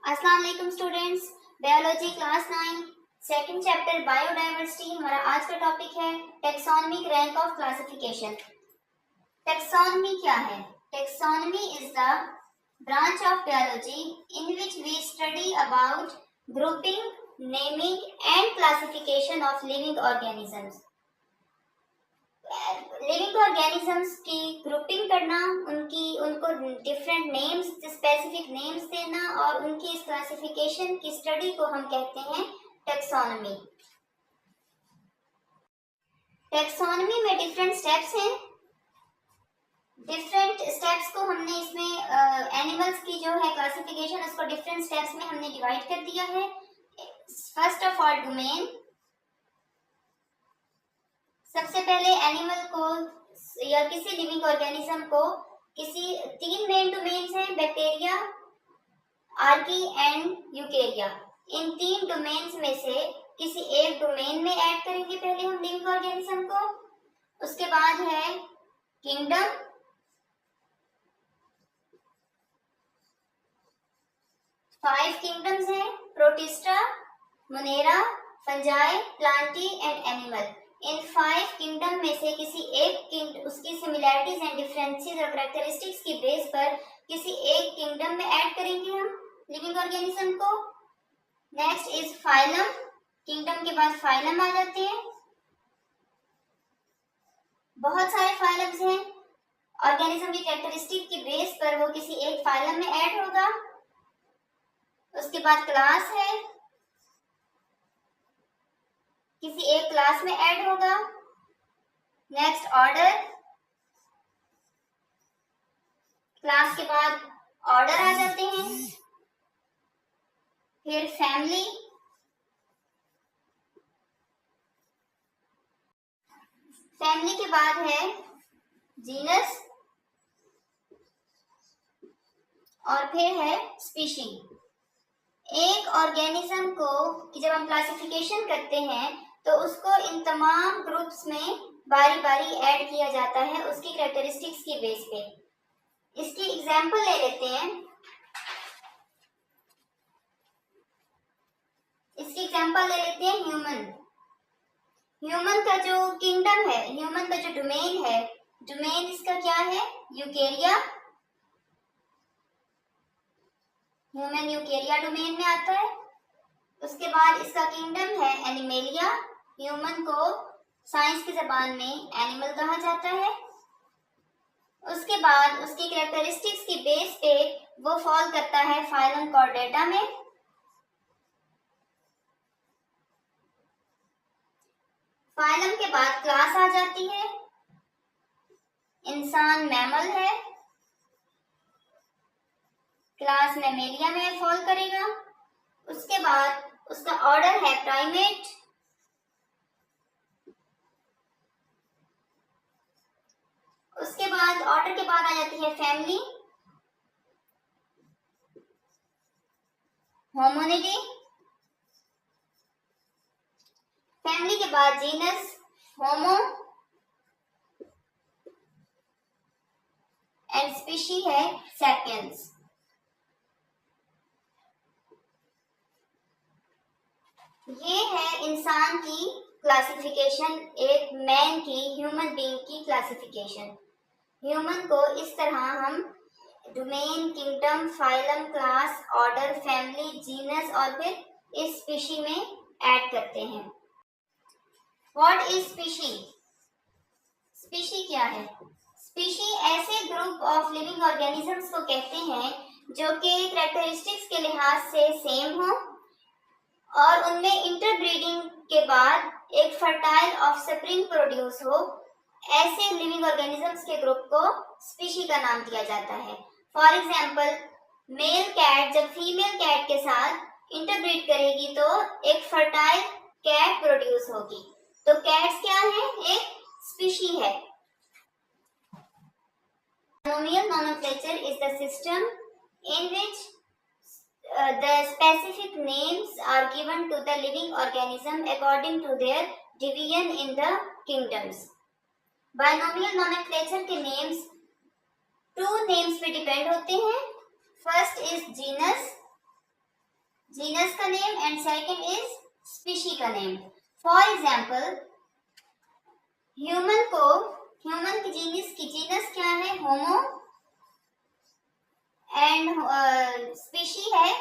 अस्सलाम वालेकुम students. Biology class 9 second chapter biodiversity हमारा आज का टॉपिक है taxonomic rank of classification. Taxonomy क्या है? Taxonomy is the branch of biology in which we study about grouping, naming and classification of living organisms. Living organisms की grouping करना, उनको different names, specific names देना और उनकी इस क्लासिफिकेशन की स्टडी को हम कहते हैं टेक्सोनमी। टेक्सोनमी में डिफरेंट स्टेप्स हैं। डिफरेंट स्टेप्स को हमने इसमें एनिमल्स की जो है क्लासिफिकेशन, उसको डिफरेंट स्टेप्स में हमने डिवाइड कर दिया है। First of all domain. सबसे पहले एनिमल को या किसी लिविंग ऑर्गेनिज्म को किसी 3 मेन डोमेन्स हैं, bacteria, Archie and Eukarya. In 3 domains में से किसी एक डोमेन में ऐड करेंगे पहले हम लिविंग ऑर्गेनिज्म को। उसके बाद है किंगडम, फाइव किंगडम्स हैं, protista, Monera, fungi, Plantae and animal. In 5 kingdom में से किसी एक उसकी सिमिलैरिटीज एंड डिफरेंसेस और कैरेक्टरिस्टिक्स की बेस पर किसी एक किंगडम में ऐड करेंगे हम लिविंग ऑर्गेनिज्म को। Next is phylum. किंगडम के बाद फाइलम आ जाते हैं। बहुत सारे फाइलम्स हैं। ऑर्गेनिज्म की कैरेक्टरिस्टिक की बेस पर वो किसी एक फाइलम में ऐड होगा। उसके बाद क्लास है, किसी एक क्लास में ऐड होगा। नेक्स्ट ऑर्डर, क्लास के बाद ऑर्डर आ जाते हैं। फिर फैमिली, फैमिली के बाद है जीनस और फिर है स्पीशीज। एक ऑर्गेनिज्म को कि जब हम क्लासिफिकेशन करते हैं तो उसको इन तमाम ग्रुप्स में बारी बारी ऐड किया जाता है उसकी कैरेक्टरिस्टिक्स की बेस पे। इसकी एग्जांपल ले लेते हैं। ह्यूमन। ह्यूमन का जो किंगडम है, ह्यूमन का जो डोमेन है, डोमेन इसका क्या है? यूकेरिया। ह्यूमन यूकेरिया डोमेन में आता है। उसके बाद इसका किंगडम है एनिमेलिया। ह्यूमन को साइंस की जबान में एनिमल कहा जाता है। उसके बाद उसकी कैरेक्टरिस्टिक्स की बेस पे वो फॉल करता है फाइलम कॉर्डेटा में। फाइलम के बाद क्लास आ जाती है। इंसान मैमल है, क्लास मैमेलिया में फॉल करेगा। उसके बाद उसका ऑर्डर है प्राइमेट। उसके बाद ऑर्डर के बाद आ जाती है फैमिली, होमोनिडी। फैमिली के बाद जीनस, होमो एंड स्पीशी है सैपियंस। ये है इंसान की क्लासिफिकेशन, एक मैन की, ह्यूमन बीइंग की क्लासिफिकेशन। ह्यूमन को इस तरह हम domain, kingdom, phylum, class, order, family, genus और फिर इस स्पीशी में ऐड करते हैं। What is species? स्पीशी क्या है? स्पीशी ऐसे ग्रुप ऑफ लिविंग ऑर्गेनिजम्स को कहते हैं जो कि कैरेक्टरिस्टिक्स के लिहाज से सेम हो और उनमें इंटरब्रीडिंग के बाद एक फर्टाइल ऑफस्प्रिंग प्रोड्यूस हो। ऐसे लिविंग ऑर्गेनिजम्स के ग्रुप को स्पीशी का नाम दिया जाता है। फॉर एग्जाम्पल, मेल कैट जब फीमेल कैट के साथ इंटरब्रीड करेगी तो एक फर्टाइल कैट प्रोड्यूस होगी। तो कैट्स क्या है? एक स्पीशी है। Binomial nomenclature is the system in which the specific names are given to the living organism according to their division in the kingdoms. Binomial nomenclature के नेम्स 2 नेम्स पे depend होते हैं। फर्स्ट इज जीनस जीनस का name and second is species का name. For example human की genus क्या है? होमो and species है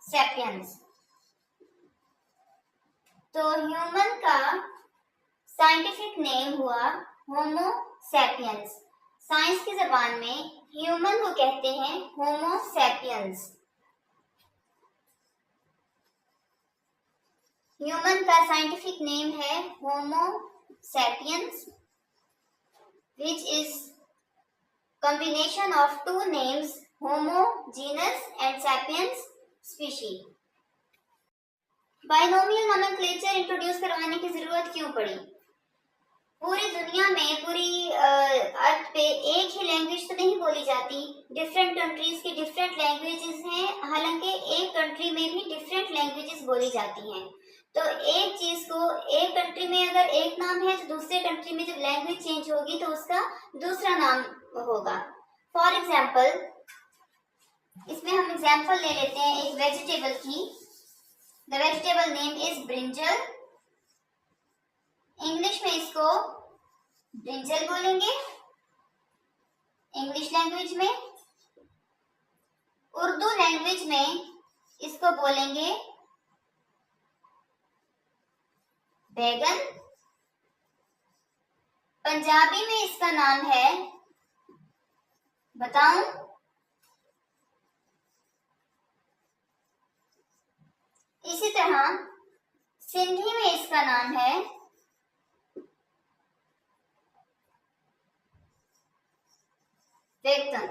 सैपियंस। तो ह्यूमन का साइंटिफिक नेम हुआ होमो सैपियंस। साइंस की जबान में ह्यूमन को कहते हैं होमो सैपियंस। ह्यूमन का साइंटिफिक नेम है Homo sapiens which is combination of two names homo genus and sapiens species। Binomial nomenclature introduce करवाने की जरूरत क्यों पड़ी? पूरी दुनिया में पूरी अर्थ पे एक ही लैंग्वेज तो नहीं बोली जाती, डिफरेंट कंट्रीज की डिफरेंट लैंग्वेजेस हैं। हालांकि एक कंट्री में भी डिफरेंट लैंग्वेजेस बोली जाती हैं। तो एक चीज को एक कंट्री में अगर एक नाम है तो दूसरे कंट्री में जब लैंग्वेज चेंज होगी तो उसका दूसरा नाम होगा। फॉर एग्जाम्पल इसमें हम एग्जाम्पल ले लेते हैं एक वेजिटेबल की। The vegetable name is brinjal. English में इसको ब्रिंजल बोलेंगे इंग्लिश लैंग्वेज में। उर्दू लैंग्वेज में इसको बोलेंगे बैगन। पंजाबी में इसका नाम है बताऊं? इसी तरह सिंधी में इसका नाम है बेगन।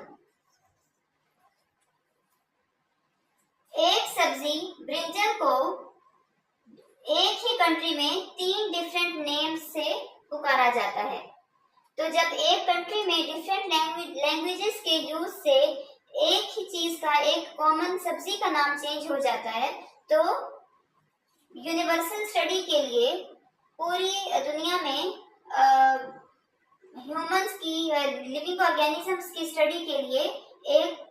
एक सब्जी ब्रिंजल को एक ही कंट्री में 3 डिफरेंट नेम्स से पुकारा जाता है। तो जब एक कंट्री में डिफरेंट लैंग्वेजेस के यूज से एक ही चीज का एक कॉमन सब्जी का नाम चेंज हो जाता है तो यूनिवर्सल स्टडी के लिए पूरी दुनिया में ह्यूमंस की लिविंग ऑर्गेनिजम्स की स्टडी के लिए एक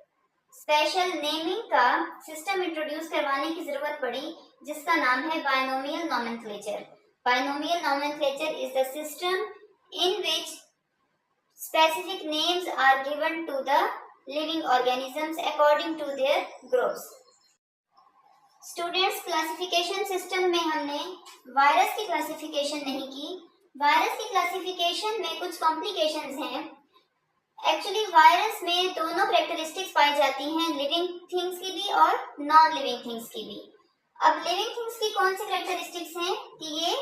स्पेशल नेमिंग का सिस्टम इंट्रोड्यूस करवाने की जरूरत पड़ी जिसका नाम है binomial nomenclature. Binomial nomenclature is the system in which specific names are given to the living organisms according to their groups। Students classification system में हमने वायरस की क्लासिफिकेशन नहीं की। वायरस की क्लासिफिकेशन में कुछ कॉम्प्लिकेशंस हैं। एक्चुअली वायरस में दोनों कैरेक्टरिस्टिक्स पाई जाती हैं, लिविंग थिंग्स की भी और नॉन लिविंग थिंग्स की भी। अब लिविंग थिंग्स की कौन सी कैरेक्टरिस्टिक्स हैं कि ये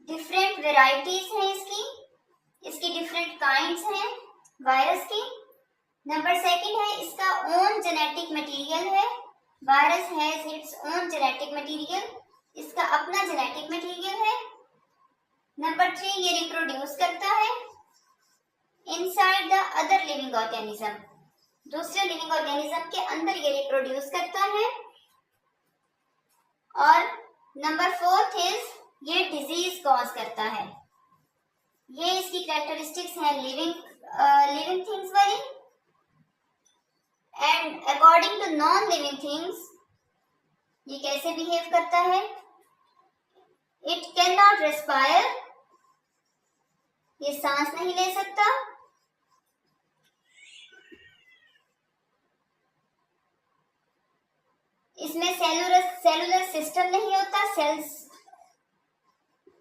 डिफरेंट वेराइटीज हैं, इसकी डिफरेंट काइंड्स हैं वायरस की। नंबर सेकंड है इसका ओन जेनेटिक मटेरियल है। Virus has its own genetic material, इसका अपना जेनेटिक मटेरियल है। नंबर 3 ये रिप्रोड्यूस करता है inside the other living organism, दूसरे लिविंग ऑर्गेनिज्म के अंदर ये रिप्रोड्यूस करता है। और नंबर 4 इज ये डिजीज कॉज करता है। ये इसकी कैरेक्टरिस्टिक्स हैं लिविंग थिंग्स वाली। And according to non living things ये कैसे बिहेव करता है? इट कैन नॉट रेस्पायर, ये सांस नहीं ले सकता। इसमें सेलुलर सिस्टम नहीं होता, सेल्स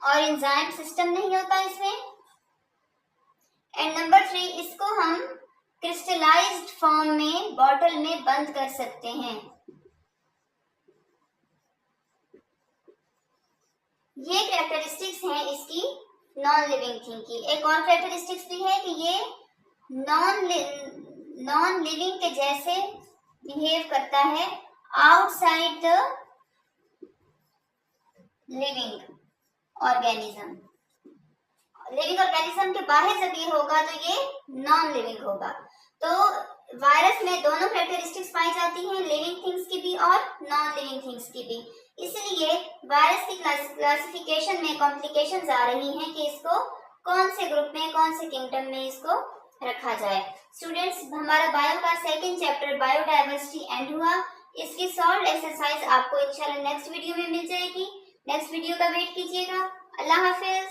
और एंजाइम सिस्टम नहीं होता इसमें। एंड नंबर 3 इसको हम क्रिस्टलाइज्ड फॉर्म में बॉटल में बंद कर सकते हैं। ये कैरेक्टरिस्टिक्स हैं इसकी नॉन लिविंग थिंग की। एक और कैरेक्टरिस्टिक्स भी है कि ये नॉन लिविंग के जैसे बिहेव करता है outside the living organism. Living organism के बाहर जब ये होगा तो ये नॉन लिविंग होगा। तो वायरस में दोनों कैरेक्टरिस्टिक्स पाई जाती हैं, लिविंग थिंग्स की भी और नॉन लिविंग थिंग्स की भी। इसलिए वायरस की क्लासिफिकेशन में कॉम्प्लिकेशंस आ रही हैं कि इसको कौन से ग्रुप में, कौन से किंगडम में इसको रखा जाए। स्टूडेंट्स हमारा बायो का सेकंड चैप्टर बायोडायवर्सिटी एंड हुआ। इसकी सॉल्व एक्सरसाइज आपको इंशाल्लाह नेक्स्ट वीडियो में मिल जाएगी। नेक्स्ट वीडियो का वेट कीजिएगा। अल्लाह हाफिज।